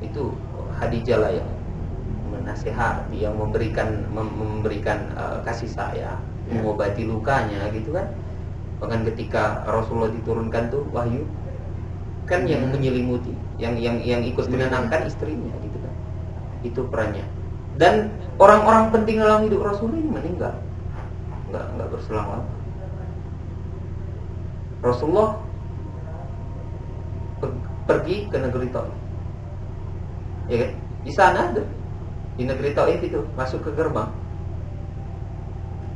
itu Khadijah lah yang menasehati, yang memberikan kasih sayang, mengobati lukanya gitu kan. Bahkan ketika Rasulullah diturunkan tuh wahyu kan yang menyelimuti, yang ikut menenangkan istrinya gitu kan. Itu perannya. Dan orang-orang penting dalam hidup Rasulullah ini meninggal, nggak berselang lama. Rasulullah pergi ke negeri Taif, ya kan? Di sana tuh, di negeri Taif itu masuk ke gerbang,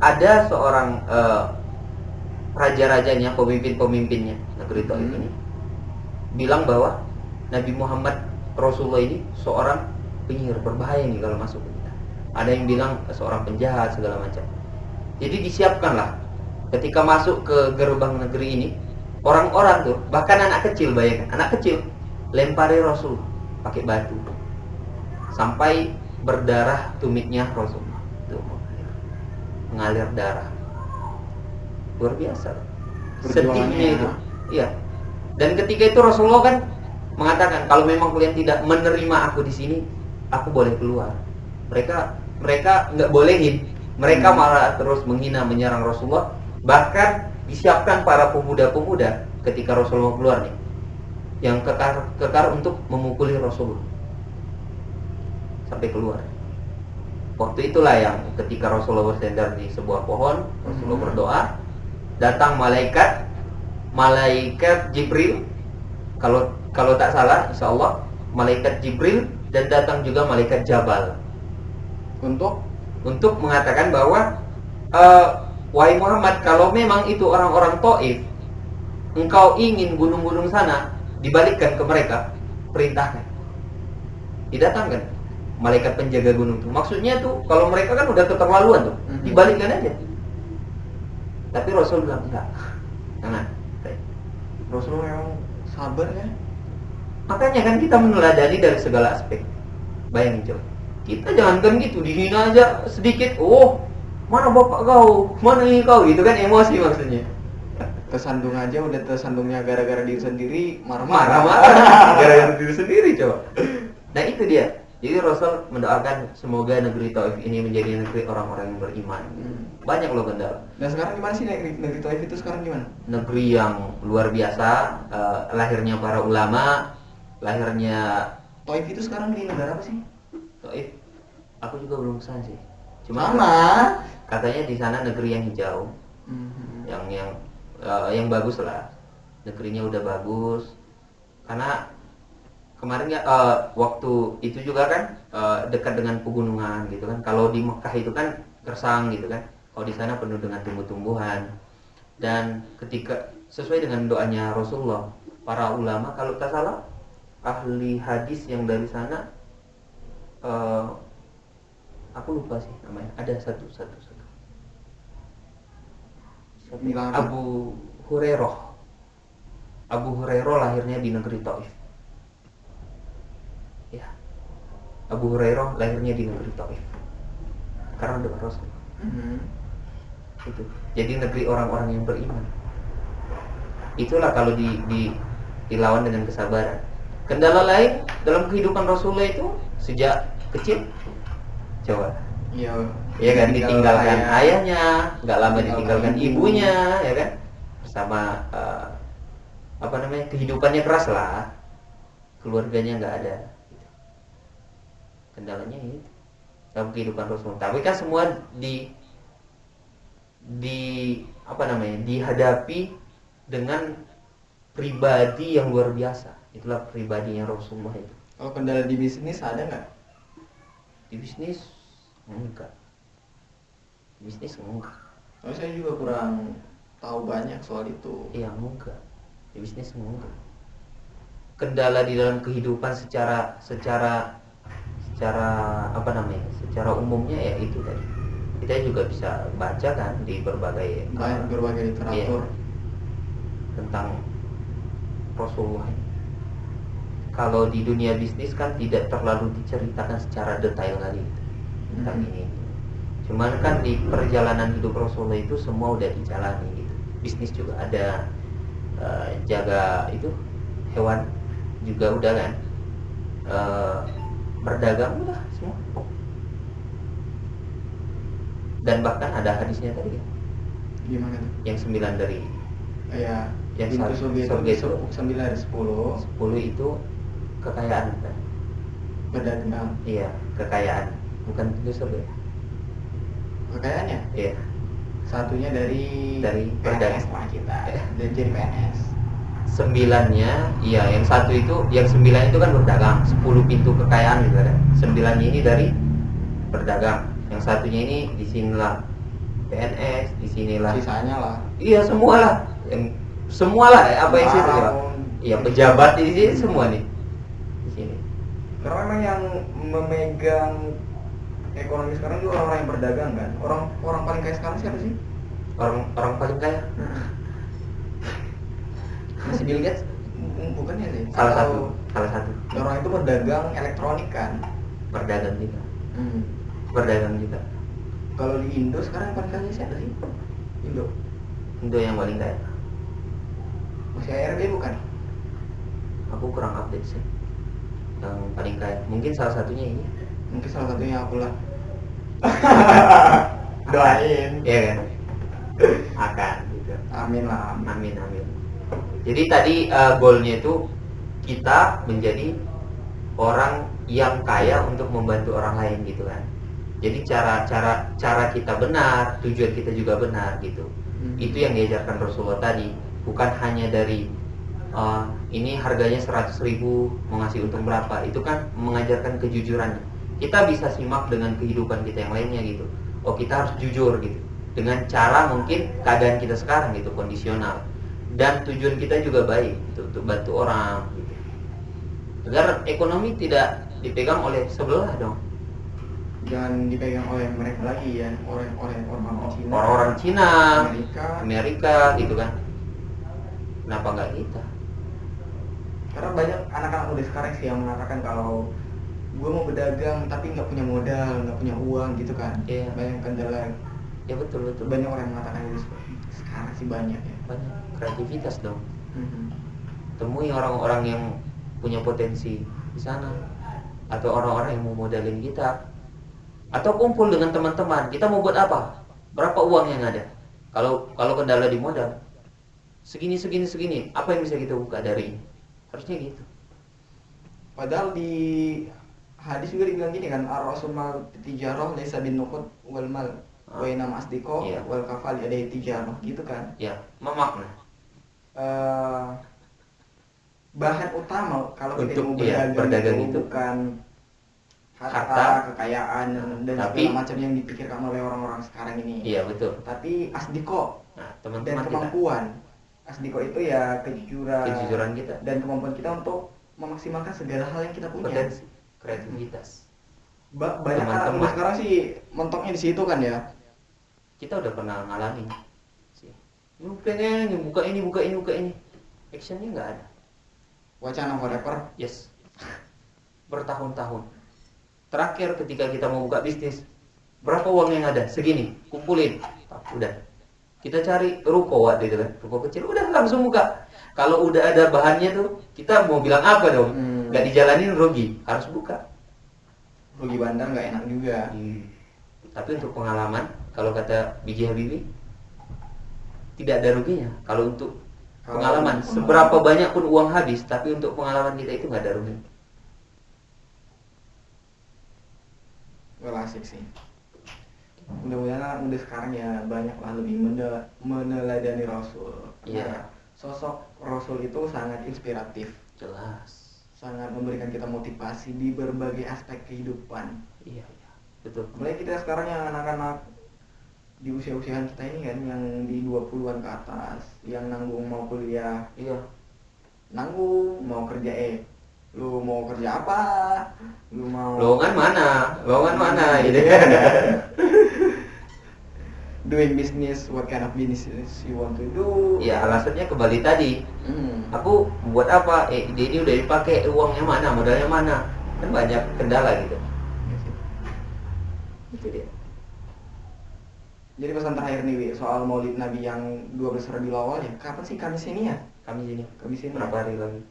ada seorang raja-rajanya, pemimpin-pemimpinnya negeri Taif ini bilang bahwa Nabi Muhammad Rasulullah ini seorang penyihir, berbahaya nih kalau masuk ke kita. Ada yang bilang seorang penjahat segala macam. Jadi disiapkanlah ketika masuk ke gerbang negeri ini, orang-orang tuh, bahkan anak kecil, bayangkan anak kecil lempari Rasul pakai batu sampai berdarah tumitnya Rasulullah. Tuh, mengalir darah. Luar biasa. Sedihnya itu. Iya. Dan ketika itu Rasulullah kan mengatakan, kalau memang kalian tidak menerima aku di sini, aku boleh keluar. Mereka nggak bolehin. Mereka malah terus menghina, menyerang Rasulullah. Bahkan disiapkan para pemuda-pemuda ketika Rasulullah keluar nih, yang kekar untuk memukuli Rasulullah sampai keluar. Waktu itulah yang ketika Rasulullah bersandar di sebuah pohon, Rasulullah berdoa, datang malaikat Jibril, kalau tak salah, insya Allah malaikat Jibril, dan datang juga malaikat Jabal untuk mengatakan bahwa wahai Muhammad, kalau memang itu orang-orang Taif, engkau ingin gunung-gunung sana dibalikkan ke mereka, perintahkan. Didatangkan malaikat penjaga gunung itu. Maksudnya tuh kalau mereka kan udah keterlaluan tuh, dibalikkan aja. Tapi Rasul bilang enggak. Jangan. Rasul memang sabar ya. Makanya kan kita meneladani dari segala aspek. Bayangin coba. Kita jangankan gitu, dihina aja sedikit, oh mana bapak kau, mana ini kau, gitu kan, emosi maksudnya. Tersandung aja udah tersandungnya gara-gara diri sendiri, Marah-marah gara-gara diri sendiri coba. Nah itu dia. Jadi Rasul mendoakan semoga negeri Taif ini menjadi negeri orang-orang yang beriman. Banyak loh kendala. Dan sekarang gimana sih negeri Taif itu sekarang gimana? Negeri yang luar biasa, lahirnya para ulama, lahirnya. Taif itu sekarang di negara apa sih? Taif, aku juga belum kesana sih. Cuma katanya di sana negeri yang hijau, yang bagus lah. Negerinya udah bagus. Karena kemarin ya waktu itu juga kan dekat dengan pegunungan gitu kan. Kalau di Mekah itu kan gersang gitu kan. Kalau di sana penuh dengan tumbuh-tumbuhan. Dan ketika sesuai dengan doanya Rasulullah, para ulama kalau tak salah ahli hadis yang dari sana, aku lupa sih namanya. Ada satu. Abu Hurairah lahirnya di negeri Taif. Ya. Abu Hurairah lahirnya di negeri Taif. Karena doa Rasul. Itu. Jadi negeri orang-orang yang beriman. Itulah kalau dilawan dengan kesabaran. Kendala lain dalam kehidupan Rasulullah itu sejak kecil, coba. Iya kan, ditinggalkan ayahnya, nggak lama ditinggalkan ibunya, ya kan, bersama kehidupannya keras lah, keluarganya nggak ada. Kendalanya itu dalam kehidupan Rasulullah. Tapi kan semua dihadapi dengan pribadi yang luar biasa. Itulah pribadinya Rasulullah itu. Kalau kendala di bisnis ada nggak? Di bisnis enggak. Saya juga kurang tahu banyak soal itu. Iya, enggak. Di bisnis enggak. Kendala di dalam kehidupan secara secara umumnya ya itu tadi. Kita juga bisa baca kan di berbagai literatur tentang Rasulullah. Kalau di dunia bisnis kan tidak terlalu diceritakan secara detail kali tentang ini. Cuman kan di perjalanan hidup Rasulullah itu semua udah dijalani gitu. Bisnis juga ada, jaga itu hewan juga udah kan. eh, berdagang udah semua. Dan bahkan ada hadisnya tadi kan, Gimana tuh? yang 9 dari Ya, yang pintu surga itu 9 dari 10 10 itu kekayaan kan? berdagang. Iya, kekayaan, bukan pintu surga. Kekayaannya Iya, satunya dari berdagang. PNS lah kita. Dan jadi PNS. 9-nya, iya, yang satu itu, yang 9 itu kan berdagang, 10 pintu kekayaan gitu kan. 9-nya ini dari berdagang, yang satunya ini di sinilah PNS, di sinilah. Sisanya lah. Iya, semua lah, yang semua lah, apa yang situ ya? Iya, pejabat di sini semua nih di sini. Karena memang yang memegang ekonomi sekarang juga orang-orang yang berdagang kan. Orang paling kaya sekarang siapa sih? Orang paling kaya Masih Bill Gates? Bukannya sih. salah Atau satu orang itu berdagang elektronik kan. berdagang juga, Hmm. berdagang juga. Kalau di Indo sekarang yang paling kaya siapa sih? Indo. Indo yang paling kaya. Masih ARB bukan? Aku kurang update sih. Yang paling kaya, mungkin salah satunya ini. Mungkin salah satunya aku lah. Doain. Iya kan? Akan gitu. Amin lah. Amin. Jadi tadi goalnya itu kita menjadi orang yang kaya untuk membantu orang lain gitu kan. Jadi cara kita benar, tujuan kita juga benar gitu. Itu yang diajarkan Rasulullah tadi. Bukan hanya dari ini harganya 100.000 mau ngasih untung berapa. Itu kan mengajarkan kejujuran. Kita bisa simak dengan kehidupan kita yang lainnya gitu. Oh, kita harus jujur gitu. Dengan cara mungkin keadaan kita sekarang gitu, kondisional. Dan tujuan kita juga baik gitu, untuk bantu orang gitu. Agar ekonomi tidak dipegang oleh sebelah dong. Jangan dipegang oleh mereka lagi ya, orang-orang Cina. Orang-orang Cina, Amerika gitu kan. Kenapa nggak kita? Karena banyak anak-anak muda sekarang sih yang mengatakan kalau gue mau berdagang tapi nggak punya modal, nggak punya uang gitu kan. Iya. Banyak kendala. Ya betul. Banyak orang yang mengatakan itu sekarang sih banyak ya. Banyak kreativitas dong. Mhm. Temui orang-orang yang punya potensi di sana, atau orang-orang yang mau modalin kita, atau kumpul dengan teman-teman. Kita mau buat apa? Berapa uang yang ada? Kalau kendala di modal, segini. Apa yang bisa kita buka dari ini? Harusnya gitu. Padahal di hadis juga dibilang gini kan, ar-rasul mal tijarah laisa bin nuqud wal mal wa inam asdiqo Iya. wal kafali ada tijarah gitu kan. Ya, memakna. Bahan utama kalau kita Untuk, mau berdagang itu itu bukan harta, harta, kekayaan dan tapi segala macam yang dipikirkan oleh orang-orang sekarang ini. iya betul. Tapi asdiko Nah, dan teman-teman kita, kemampuan. Asdiko itu ya kejujuran kita, dan kemampuan kita untuk memaksimalkan segala hal yang kita punya. potensi, kreativitas. Banyak anak Teman-teman. muda sekarang sih mentoknya di situ kan ya. Kita udah pernah ngalamin sih. Lu pengen buka ini. Actionnya nggak ada. Wacana forever. Yes. Bertahun-tahun. Terakhir ketika kita mau buka bisnis, berapa uang yang ada? Segini, kumpulin. Udah. Kita cari ruko waktu itu kan, ruko kecil, udah langsung buka. Kalau udah ada bahannya tuh, kita mau bilang apa dong? Nggak dijalanin rugi, harus buka. Rugi bandar nggak enak juga. Tapi untuk pengalaman, kalau kata B.J. Habibie, tidak ada ruginya. Kalau untuk pengalaman, seberapa banyak pun uang habis, tapi untuk pengalaman kita itu nggak ada rugi. Well, asik sih. Mudah-mudahan muda sekarang ya banyak lah lebih meneladani Rasul. Iya. Sosok Rasul itu sangat inspiratif, Jelas. sangat memberikan kita motivasi di berbagai aspek kehidupan. Iya, betul. Mulai kita sekarang yang anak-anak di usia-usiaan kita ini kan, yang di 20-an ke atas, yang nanggung mau kuliah, Iya. nanggung mau kerja, lu mau kerja apa, lu mau Lowongan mana gitu kan. doing business, what kind of business you want to do. Ya alasannya kembali tadi, aku buat apa? Ini udah dipakai, uangnya mana, modalnya mana, kan banyak kendala gitu. Itu dia. Jadi pesan terakhir nih Wi, soal Maulid Nabi yang 12 Rabiul Awal ya, kapan sih Kamis ini ya? Kami sini Kamis ini. berapa hari lagi?